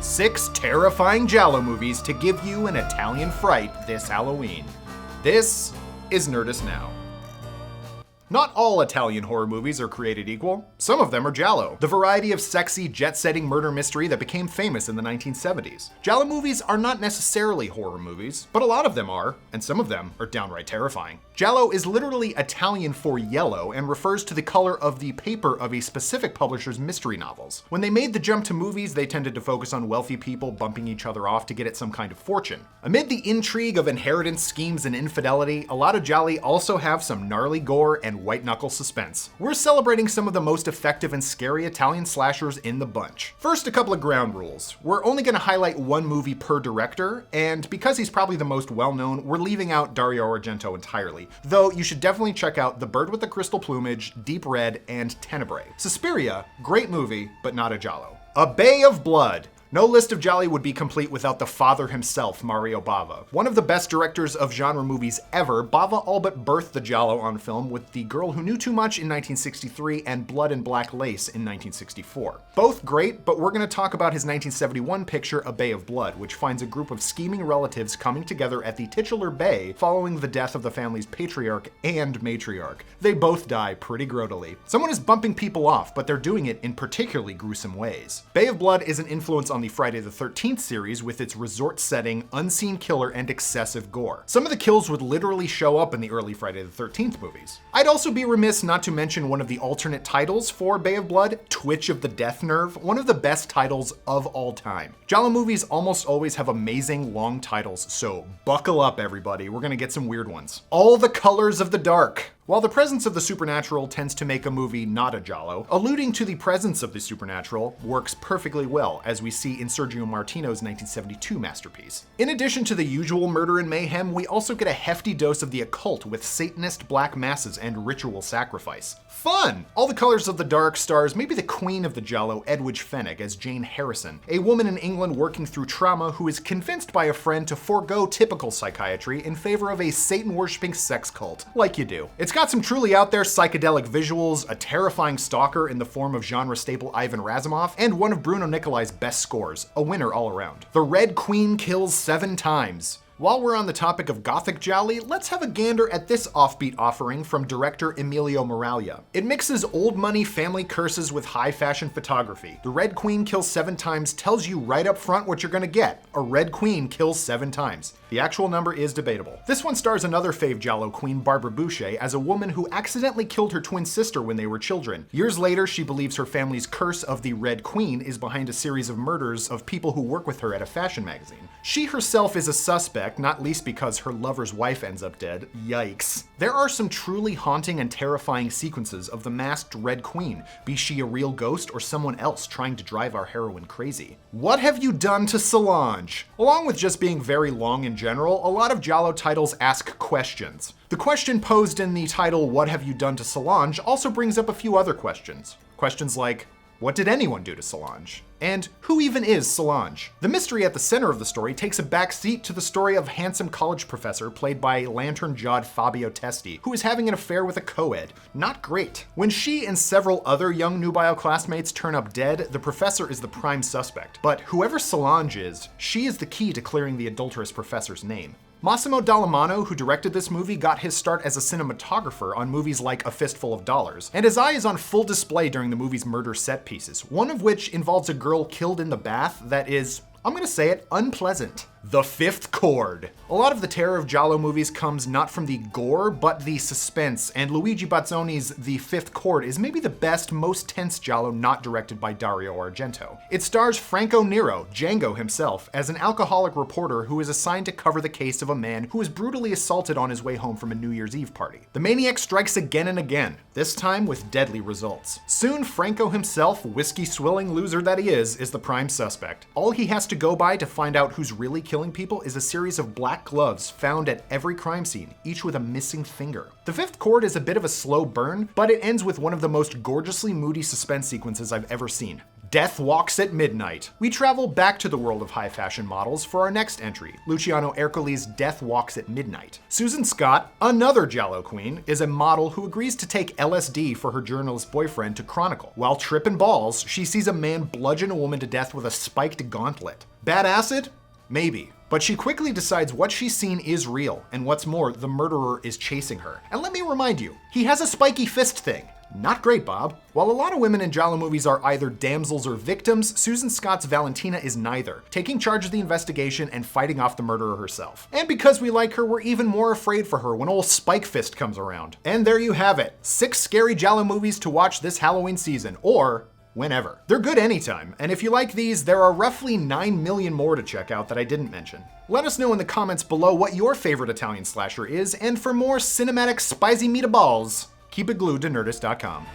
6 terrifying Giallo movies to give you an Italian fright this Halloween. This is Nerdist Now. Not all Italian horror movies are created equal. Some of them are Giallo, the variety of sexy, jet-setting murder mystery that became famous in the 1970s. Giallo movies are not necessarily horror movies, but a lot of them are, and some of them are downright terrifying. Giallo is literally Italian for yellow and refers to the color of the paper of a specific publisher's mystery novels. When they made the jump to movies, they tended to focus on wealthy people bumping each other off to get at some kind of fortune. Amid the intrigue of inheritance schemes and infidelity, a lot of Gialli also have some gnarly gore and white-knuckle suspense. We're celebrating some of the most effective and scary Italian slashers in the bunch. First, a couple of ground rules. We're only going to highlight one movie per director, and because he's probably the most well-known, we're leaving out Dario Argento entirely, though you should definitely check out The Bird with the Crystal Plumage, Deep Red, and Tenebrae. Suspiria, great movie, but not a Giallo. A Bay of Blood. No list of Gialli would be complete without the father himself, Mario Bava. One of the best directors of genre movies ever, Bava all but birthed the Giallo on film with The Girl Who Knew Too Much in 1963 and Blood and Black Lace in 1964. Both great, but we're going to talk about his 1971 picture, A Bay of Blood, which finds a group of scheming relatives coming together at the titular bay following the death of the family's patriarch and matriarch. They both die pretty grossly. Someone is bumping people off, but they're doing it in particularly gruesome ways. Bay of Blood is an influence on the Friday the 13th series with its resort setting, unseen killer, and excessive gore. Some of the kills would literally show up in the early Friday the 13th movies. I'd also be remiss not to mention one of the alternate titles for Bay of Blood, Twitch of the Death Nerve, one of the best titles of all time. Giallo movies almost always have amazing long titles, so buckle up everybody, we're gonna get some weird ones. All the Colors of the Dark. While the presence of the supernatural tends to make a movie not a Giallo, alluding to the presence of the supernatural works perfectly well, as we see in Sergio Martino's 1972 masterpiece. In addition to the usual murder and mayhem, we also get a hefty dose of the occult with Satanist black masses and ritual sacrifice. Fun! All the Colors of the Dark stars maybe the queen of the Giallo, Edwidge Fenwick, as Jane Harrison, a woman in England working through trauma who is convinced by a friend to forego typical psychiatry in favor of a Satan-worshipping sex cult, like you do. It's got some truly out there psychedelic visuals, a terrifying stalker in the form of genre staple Ivan Razumov, and one of Bruno Nicolai's best scores, a winner all around. The Red Queen kills 7 times. While we're on the topic of Gothic Gialli, let's have a gander at this offbeat offering from director Emilio Miraglia. It mixes old money family curses with high fashion photography. The Red Queen kills 7 times tells you right up front what you're gonna get. A Red Queen kills 7 times. The actual number is debatable. This one stars another fave Giallo queen, Barbara Boucher, as a woman who accidentally killed her twin sister when they were children. Years later, she believes her family's curse of the Red Queen is behind a series of murders of people who work with her at a fashion magazine. She herself is a suspect, not least because her lover's wife ends up dead. Yikes. There are some truly haunting and terrifying sequences of the masked Red Queen, be she a real ghost or someone else trying to drive our heroine crazy. What have you done to Solange? Along with just being very long in general, a lot of Giallo titles ask questions. The question posed in the title, What Have You Done to Solange, also brings up a few other questions. Questions like, what did anyone do to Solange? And who even is Solange? The mystery at the center of the story takes a back seat to the story of handsome college professor played by lantern-jawed Fabio Testi, who is having an affair with a co-ed. Not great. When she and several other young nubile classmates turn up dead, the professor is the prime suspect. But whoever Solange is, she is the key to clearing the adulterous professor's name. Massimo Dallamano, who directed this movie, got his start as a cinematographer on movies like A Fistful of Dollars, and his eye is on full display during the movie's murder set pieces, one of which involves a girl killed in the bath that is, I'm gonna say it, unpleasant. The Fifth Chord. A lot of the terror of Giallo movies comes not from the gore, but the suspense, and Luigi Bazzoni's The Fifth Chord is maybe the best, most tense Giallo not directed by Dario Argento. It stars Franco Nero, Django himself, as an alcoholic reporter who is assigned to cover the case of a man who was brutally assaulted on his way home from a New Year's Eve party. The maniac strikes again and again, this time with deadly results. Soon, Franco himself, whiskey-swilling loser that he is the prime suspect. All he has to go by to find out who's really killing people is a series of black gloves found at every crime scene, each with a missing finger. The Fifth Chord is a bit of a slow burn, but it ends with one of the most gorgeously moody suspense sequences I've ever seen. Death Walks at Midnight. We travel back to the world of high fashion models for our next entry, Luciano Ercoli's Death Walks at Midnight. Susan Scott, another Giallo queen, is a model who agrees to take LSD for her journalist boyfriend to chronicle. While tripping balls, she sees a man bludgeon a woman to death with a spiked gauntlet. Bad acid? Maybe. But she quickly decides what she's seen is real, and what's more, the murderer is chasing her. And let me remind you, he has a spiky fist thing. Not great, Bob. While a lot of women in Giallo movies are either damsels or victims, Susan Scott's Valentina is neither, taking charge of the investigation and fighting off the murderer herself. And because we like her, we're even more afraid for her when old Spike Fist comes around. And there you have it, 6 scary Giallo movies to watch this Halloween season, or whenever. They're good anytime, and if you like these, there are roughly 9 million more to check out that I didn't mention. Let us know in the comments below what your favorite Italian slasher is, and for more cinematic spicy meatballs, keep it glued to Nerdist.com.